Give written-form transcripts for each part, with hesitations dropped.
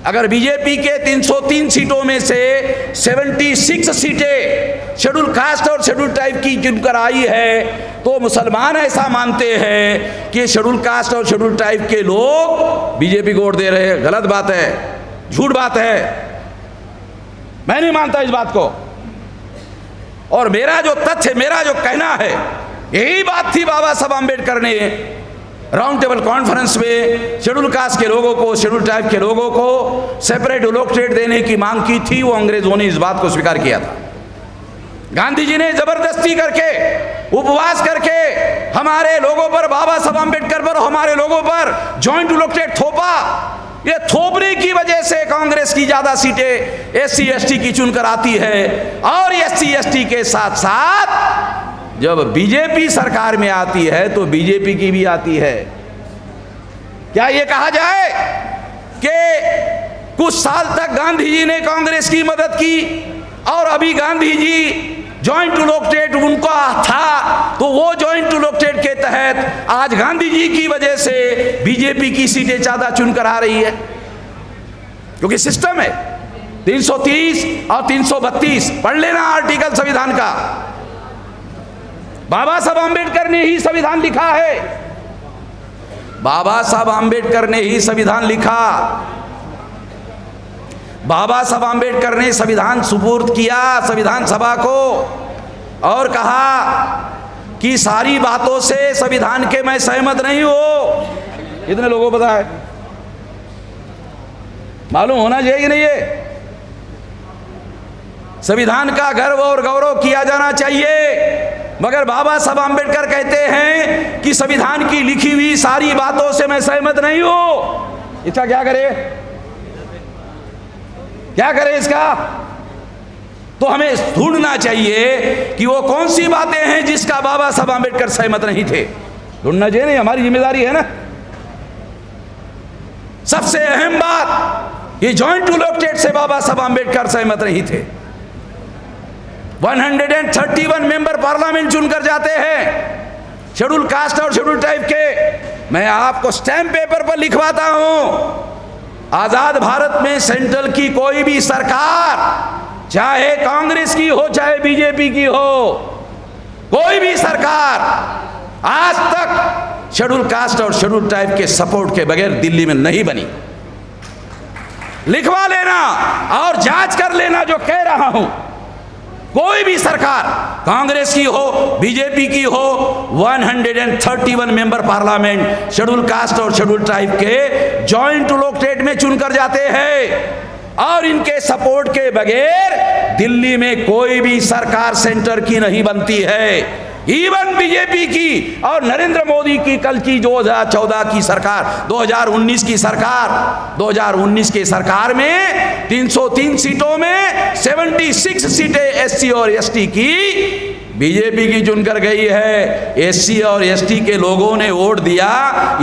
अगर बीजेपी के 303 सीटों में से 76 सीटें शेड्यूल कास्ट और शेड्यूल ट्राइब की चुनकर आई है, तो मुसलमान ऐसा मानते हैं कि शेड्यूल कास्ट और शेड्यूल ट्राइब के लोग बीजेपी को वोट दे रहे हैं। गलत बात है, झूठ बात है, मैं नहीं मानता इस बात को। और मेरा जो तथ्य, मेरा जो कहना है, यही बात थी बाबा साहब आम्बेडकर ने राउंड टेबल कॉन्फ्रेंस में शेड्यूल कास्ट के लोगों को, शेड्यूल ट्राइब के लोगों को सेपरेट इलेक्टोरेट देने की मांग की थी। वो अंग्रेजों ने इस बात को स्वीकार किया था। गांधी जी ने जबरदस्ती करके, उपवास करके हमारे लोगों पर, बाबा साहब आम्बेडकर पर, हमारे लोगों पर जॉइंट इलेक्टोरेट थोपा। ये थोपने की वजह से कांग्रेस की ज्यादा सीटें SC ST की चुनकर आती है। और SC ST के साथ साथ जब बीजेपी सरकार में आती है तो बीजेपी की भी आती है। क्या ये कहा जाए कि कुछ साल तक गांधी जी ने कांग्रेस की मदद की और अभी गांधी जी जॉइंट इलेक्टोरेट उनका था, तो वो जॉइंट इलेक्टोरेट के तहत आज गांधी जी की वजह से बीजेपी की सीटें ज्यादा चुनकर आ रही है, क्योंकि सिस्टम है 330 और 332। पढ़ लेना आर्टिकल संविधान का। बाबा साहब आम्बेडकर ने ही संविधान लिखा है, बाबा साहब आम्बेडकर ने ही संविधान लिखा। बाबा साहब आम्बेडकर ने संविधान सुपुर्द किया संविधान सभा को और कहा कि सारी बातों से संविधान के मैं सहमत नहीं हूं। कितने लोगों को पता है? मालूम होना चाहिए कि नहीं? ये संविधान का गर्व और गौरव किया जाना चाहिए। मगर बाबा साहब आम्बेडकर कहते हैं कि संविधान की लिखी हुई सारी बातों से मैं सहमत नहीं हूं। इसका क्या करे? क्या करे इसका? तो हमें ढूंढना चाहिए कि वो कौन सी बातें हैं जिसका बाबा साहब आम्बेडकर सहमत नहीं थे। ढूंढना चाहिए, नहीं हमारी जिम्मेदारी है ना। सबसे अहम बात, ये जॉइंट इलेक्टोरेट से बाबा साहब आम्बेडकर सहमत नहीं थे। 131 मेंबर पार्लियामेंट चुनकर जाते हैं शेड्यूल कास्ट और शेड्यूल ट्राइब के। मैं आपको स्टैम्प पेपर पर लिखवाता हूं, आजाद भारत में सेंट्रल की कोई भी सरकार, चाहे कांग्रेस की हो चाहे बीजेपी की हो, कोई भी सरकार आज तक शेड्यूल कास्ट और शेड्यूल ट्राइब के सपोर्ट के बगैर दिल्ली में नहीं बनी। लिखवा लेना और जांच कर लेना जो कह रहा हूं। कोई भी सरकार, कांग्रेस की हो बीजेपी की हो, 131 मेंबर पार्लियामेंट शेड्यूल कास्ट और शेड्यूल ट्राइब के जॉइंट इलेक्टोरेट में चुनकर जाते हैं और इनके सपोर्ट के बगैर दिल्ली में कोई भी सरकार सेंटर की नहीं बनती है। इवन बीजेपी की और नरेंद्र मोदी की कल की 2014 की सरकार, 2019 की सरकार, 2019 के सरकार में 303 सीटों में 76 सीटें SC और ST की बीजेपी की चुनकर गई है। SC और ST के लोगों ने वोट दिया,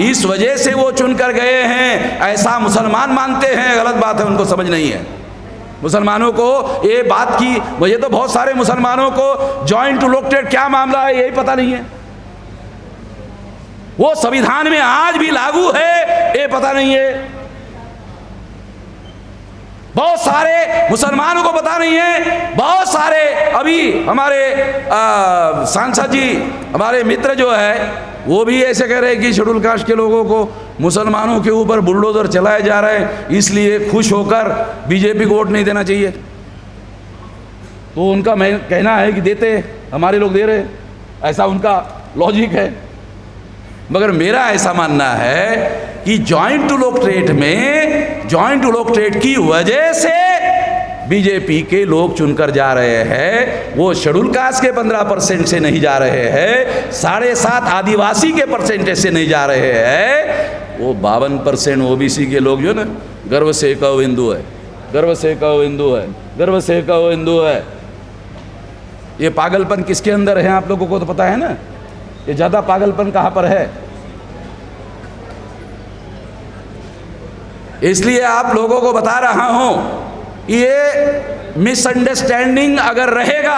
इस वजह से वो चुनकर गए हैं, ऐसा मुसलमान मानते हैं। गलत बात है, उनको समझ नहीं है। मुसलमानों को ये बात की, मुझे तो बहुत सारे मुसलमानों को जॉइंट इलेक्टोरेट क्या मामला है यही पता नहीं है। वो संविधान में आज भी लागू है ये पता नहीं है। बहुत सारे मुसलमानों को पता नहीं है। बहुत सारे अभी हमारे सांसद जी, हमारे मित्र जो है, वो भी ऐसे कह रहे हैं कि शेड्यूल कास्ट के लोगों को मुसलमानों के ऊपर बुलडोजर चलाए जा रहे हैं, इसलिए खुश होकर बीजेपी को वोट नहीं देना चाहिए। तो उनका मैं कहना है कि देते, हमारे लोग दे रहे, ऐसा उनका लॉजिक है। मगर मेरा ऐसा मानना है कि जॉइंट इलेक्टोरेट में, जॉइंट इलेक्टोरेट की वजह से बीजेपी के लोग चुनकर जा रहे हैं। वो शेड्यूल कास्ट के 15% से नहीं जा रहे हैं, 7.5 आदिवासी के परसेंटेज से नहीं जा रहे हैं, वो 52% OBC के लोग जो ना, गर्व से कहो हिंदू है, गर्व से कहो हिंदू है, गर्व से कहो हिंदू है। ये पागलपन किसके अंदर है आप लोगों को तो पता है ना। ये ज्यादा पागलपन कहां पर है? इसलिए आप लोगों को बता रहा हूं, ये मिसअंडरस्टैंडिंग अगर रहेगा,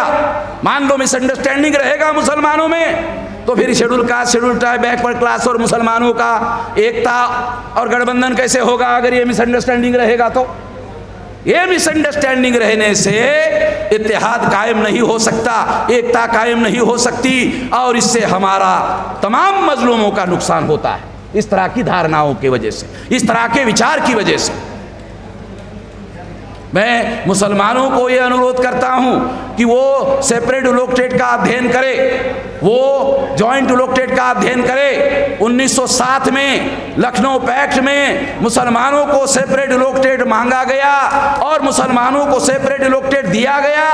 मान लो मिसअंडरस्टैंडिंग रहेगा मुसलमानों में, तो तो फिर schedule caste, schedule tribe, backward class और मुसलमानों का एकता और गठबंधन कैसे होगा अगर ये मिसअंडरस्टैंडिंग रहेगा? तो ये मिसअंडरस्टैंडिंग रहने से इत्तेहाद कायम नहीं हो सकता, एकता कायम नहीं हो सकती, और इससे हमारा तमाम मजलूमों का नुकसान होता है, इस तरह की धारणाओं की वजह से, इस तरह के विचार की वजह से। मैं मुसलमानों को ये अनुरोध करता हूं कि वो सेपरेट इलेक्टेड का अध्ययन करे, वो जॉइंट इलेक्टेड का अध्ययन करे। 1907 में लखनऊ पैक्ट में मुसलमानों को सेपरेट इलेक्टेड मांगा गया और मुसलमानों को सेपरेट इलेक्टेड दिया गया।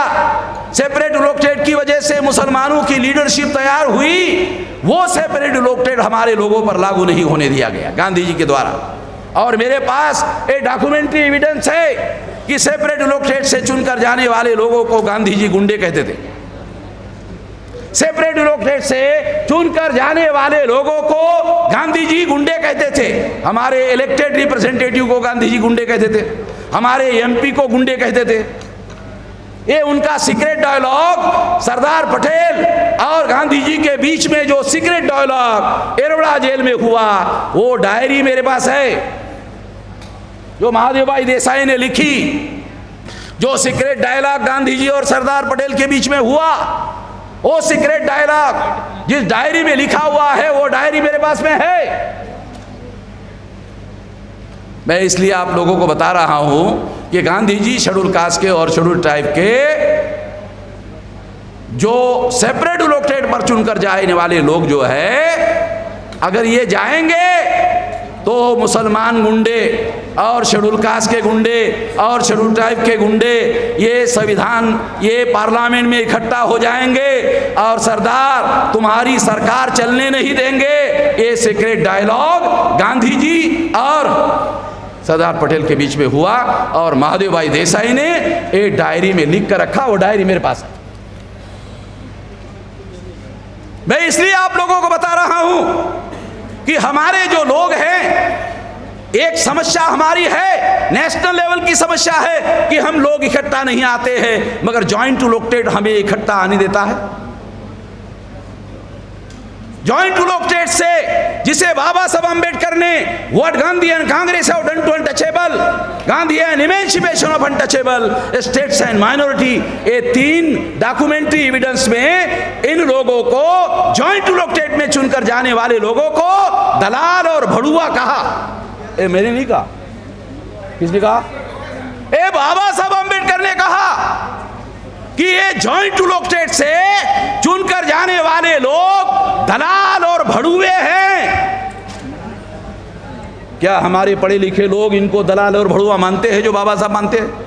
सेपरेट इलेक्टेड की वजह से मुसलमानों की लीडरशिप तैयार हुई, वो सेपरेट इलेक्टेड हमारे लोगों पर लागू नहीं होने दिया गया गांधी जी के द्वारा। और मेरे पास एक डॉक्यूमेंट्री एविडेंस है कि सेपरेट इलेक्टेड से चुनकर जाने वाले लोगों को गांधी जी गुंडे कहते थे। सेपरेट इलेक्टेड से चुनकर जाने वाले लोगों को गांधी जी गुंडे कहते थे। हमारे इलेक्टेड रिप्रेजेंटेटिव को गांधी जी गुंडे कहते थे, हमारे एमपी को गुंडे कहते थे। ये उनका सीक्रेट डायलॉग सरदार पटेल और गांधी जी के बीच में जो सीक्रेट डायलॉग एरोड़ा जेल में हुआ, वो डायरी मेरे पास है जो महादेव भाई देसाई ने लिखी। जो सीक्रेट डायलॉग गांधी जी और सरदार पटेल के बीच में हुआ, वो सीक्रेट डायलॉग जिस डायरी में लिखा हुआ है, वो डायरी मेरे पास में है। मैं इसलिए आप लोगों को बता रहा हूं कि गांधी जी शेड्यूल कास्ट के और शेड्यूल ट्राइब के जो सेपरेट इलेक्टेड पर चुनकर जाने वाले लोग जो है, अगर ये जाएंगे तो मुसलमान गुंडे और शेड्यूल कास्ट के गुंडे और शेड्यूल ट्राइब के गुंडे ये संविधान, ये पार्लियामेंट में इकट्ठा हो जाएंगे और सरदार तुम्हारी सरकार चलने नहीं देंगे। ये सीक्रेट डायलॉग गांधी जी और सरदार पटेल के बीच में हुआ और महादेव भाई देसाई ने एक डायरी में लिख कर रखा। वो डायरी मेरे पास है। मैं इसलिए आप लोगों को बता रहा हूं कि हमारे जो लोग हैं, एक समस्या हमारी है, नेशनल लेवल की समस्या है कि हम लोग इकट्ठा नहीं आते हैं, मगर जॉइंट इलेक्टेड हमें इकट्ठा आने देता है। जॉइंट इलेक्टेड से, जिसे बाबा साहब अम्बेडकर ने what Gandhi and Congress have done to untouchable, Gandhi and emancipation of untouchable states and minority, ये 3 डॉक्यूमेंट्री एविडेंस में इन लोगों को, जॉइंट इलेक्टेड में चुनकर जाने वाले लोगों को दलाल और भड़ुआ कहा। ए मैंने नहीं कहा, किसने कहा? ए बाबा साहब अम्बेडकर ने कहा कि ये जॉइंट इलेक्टेड से चुनकर जाने वाले लोग दलाल और भड़ुए हैं। क्या हमारे पढ़े लिखे लोग इनको दलाल और भड़ुआ मानते हैं जो बाबा साहब मानते हैं?